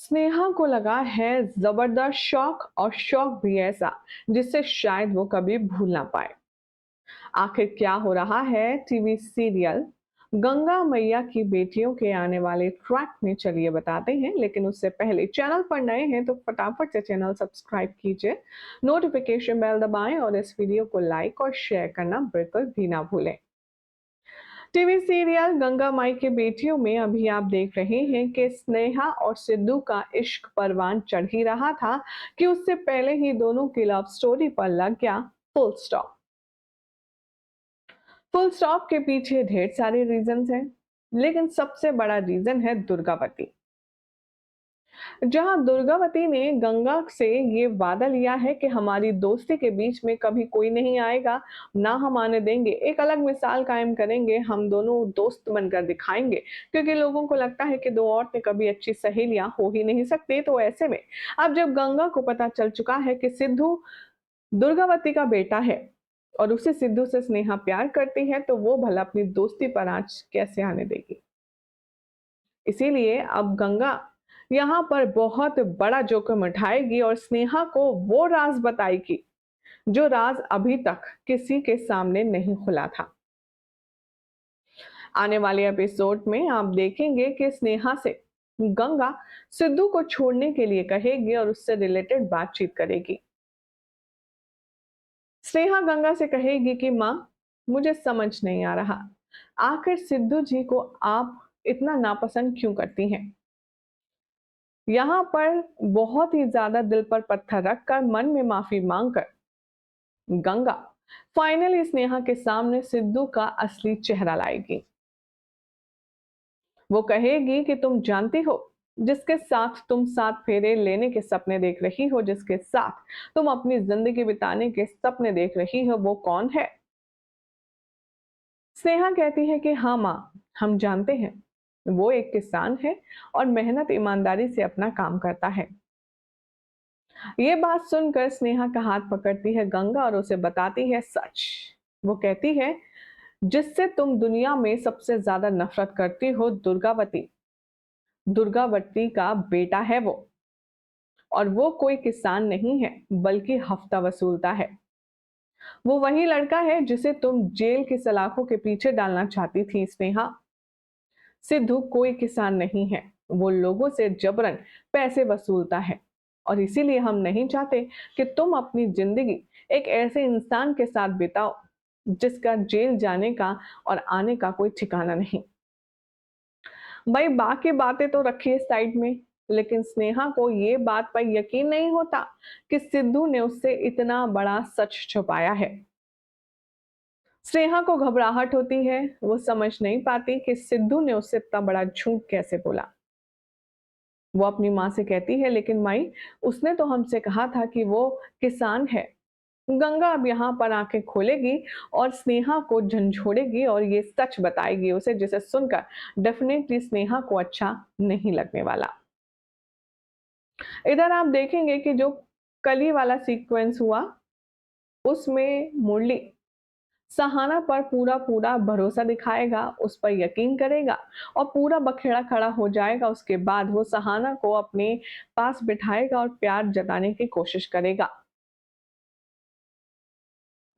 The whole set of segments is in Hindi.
स्नेहा को लगा है जबरदस्त शौक और शौक भी ऐसा जिससे शायद वो कभी भूल ना पाए। आखिर क्या हो रहा है टीवी सीरियल गंगा मैया की बेटियों के आने वाले ट्रैक में, चलिए बताते हैं। लेकिन उससे पहले चैनल पर नए हैं तो फटाफट से चैनल सब्सक्राइब कीजिए, नोटिफिकेशन बेल दबाएं और इस वीडियो को लाइक और शेयर करना बिल्कुल भी ना भूलें। टीवी सीरियल गंगा माई के बेटियों में अभी आप देख रहे हैं कि स्नेहा और सिद्धू का इश्क परवान चढ़ ही रहा था कि उससे पहले ही दोनों की लव स्टोरी पर लग गया फुल स्टॉप। फुल स्टॉप के पीछे ढेर सारे रीजंस हैं, लेकिन सबसे बड़ा रीजन है दुर्गावती। जहां दुर्गावती ने गंगा से ये वादा लिया है कि हमारी दोस्ती के बीच में कभी कोई नहीं आएगा, ना हम आने देंगे, एक अलग मिसाल कायम करेंगे, हम दोनों दोस्त बनकर दिखाएंगे। क्योंकि लोगों को लगता है कि दो औरतें कभी अच्छी सहेलियां हो ही नहीं सकती। तो ऐसे में अब जब गंगा को पता चल चुका है कि सिद्धू दुर्गावती का बेटा है और उसे सिद्धू से स्नेहा प्यार करती है, तो वो भला अपनी दोस्ती पर आंच कैसे आने देगी। इसीलिए अब गंगा यहाँ पर बहुत बड़ा जोखिम उठाएगी और स्नेहा को वो राज बताएगी जो राज अभी तक किसी के सामने नहीं खुला था। आने वाले एपिसोड में आप देखेंगे कि स्नेहा से गंगा सिद्धू को छोड़ने के लिए कहेगी और उससे रिलेटेड बातचीत करेगी। स्नेहा गंगा से कहेगी कि माँ, मुझे समझ नहीं आ रहा, आखिर सिद्धू जी को आप इतना नापसंद क्यों करती हैं। यहाँ पर बहुत ही ज्यादा दिल पर पत्थर रखकर मन में माफी मांगकर गंगा फाइनली स्नेहा के सामने सिद्धू का असली चेहरा लाएगी। वो कहेगी कि तुम जानती हो, जिसके साथ तुम 7 फेरे लेने के सपने देख रही हो, जिसके साथ तुम अपनी जिंदगी बिताने के सपने देख रही हो, वो कौन है। स्नेहा कहती है कि हाँ माँ, हम जानते हैं, वो एक किसान है और मेहनत ईमानदारी से अपना काम करता है। ये बात सुनकर स्नेहा का हाथ पकड़ती है गंगा और उसे बताती है सच। वो कहती है, जिससे तुम दुनिया में सबसे ज्यादा नफरत करती हो, दुर्गावती, दुर्गावती का बेटा है वो। और वो कोई किसान नहीं है, बल्कि हफ्ता वसूलता है। वो वही लड़का है जिसे तुम जेल की सलाखों के पीछे डालना चाहती थी स्नेहा। सिद्धू कोई किसान नहीं है, वो लोगों से जबरन पैसे वसूलता है। और इसीलिए हम नहीं चाहते कि तुम अपनी जिंदगी एक ऐसे इंसान के साथ बिताओ जिसका जेल जाने का और आने का कोई ठिकाना नहीं। भाई बाकी बातें तो रखिए साइड में, लेकिन स्नेहा को ये बात पर यकीन नहीं होता कि सिद्धू ने उससे इतना बड़ा सच छुपाया है। स्नेहा को घबराहट होती है, वो समझ नहीं पाती कि सिद्धू ने उससे इतना बड़ा झूठ कैसे बोला। वो अपनी माँ से कहती है, लेकिन माई, उसने तो हमसे कहा था कि वो किसान है। गंगा अब यहाँ पर आंखें खोलेगी और स्नेहा को झंझोड़ेगी और ये सच बताएगी उसे, जिसे सुनकर डेफिनेटली स्नेहा को अच्छा नहीं लगने वाला। इधर आप देखेंगे कि जो कली वाला सीक्वेंस हुआ, उसमें मुरली सहाना पर पूरा पूरा भरोसा दिखाएगा, उस पर यकीन करेगा और पूरा बखेड़ा खड़ा हो जाएगा। उसके बाद वो सहाना को अपने पास बिठाएगा और प्यार जताने की कोशिश करेगा।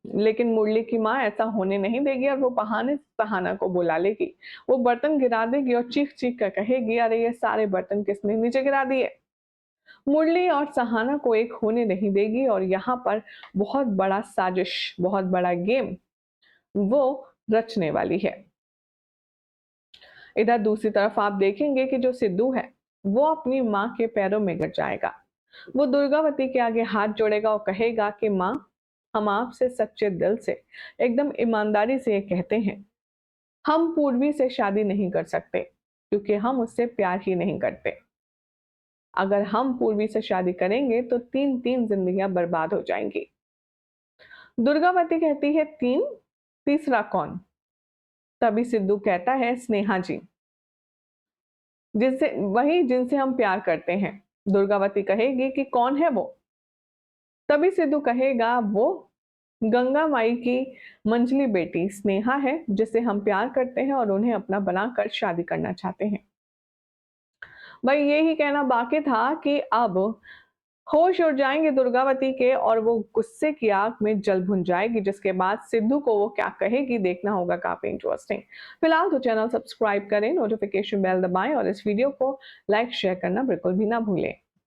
लेकिन मुरली की माँ ऐसा होने नहीं देगी और वो बहाने से सहाना को बुला लेगी। वो बर्तन गिरा देगी और चीख चीख कर कहेगी, अरे ये सारे बर्तन किसने नीचे गिरा दिए। मुरली और सहाना को एक होने नहीं देगी और यहाँ पर बहुत बड़ा साजिश, बहुत बड़ा गेम वो रचने वाली है। इधर दूसरी तरफ आप देखेंगे कि जो सिद्धू है, वो अपनी माँ के पैरों में गिर जाएगा। वो दुर्गावती के आगे हाथ जोड़ेगा और कहेगा कि माँ, हम आपसे सच्चे दिल से, एकदम ईमानदारी से ये कहते हैं, हम पूर्वी से शादी नहीं कर सकते क्योंकि हम उससे प्यार ही नहीं करते। अगर हम पूर्वी से शादी करेंगे तो तीन तीन जिंदगियां बर्बाद हो जाएंगी। दुर्गावती कहती है, तीन? तीसरा कौन? तभी सिद्धू कहता है, स्नेहा जी, जिनसे, वही जिनसे हम प्यार करते हैं। दुर्गावती कहेगी कि कौन है वो। तभी सिद्धू कहेगा, वो गंगा माई की मंझली बेटी स्नेहा है, जिसे हम प्यार करते हैं और उन्हें अपना बनाकर शादी करना चाहते हैं। भाई यही कहना बाकी था कि अब होश उड़ जाएंगे दुर्गावती के और वो गुस्से की आग में जल भुन जाएगी, जिसके बाद सिद्धू को वो क्या कहेगी देखना होगा काफी इंटरेस्टिंग। फिलहाल तो चैनल सब्सक्राइब करें, नोटिफिकेशन बेल दबाएं और इस वीडियो को लाइक शेयर करना बिल्कुल भी ना भूलें।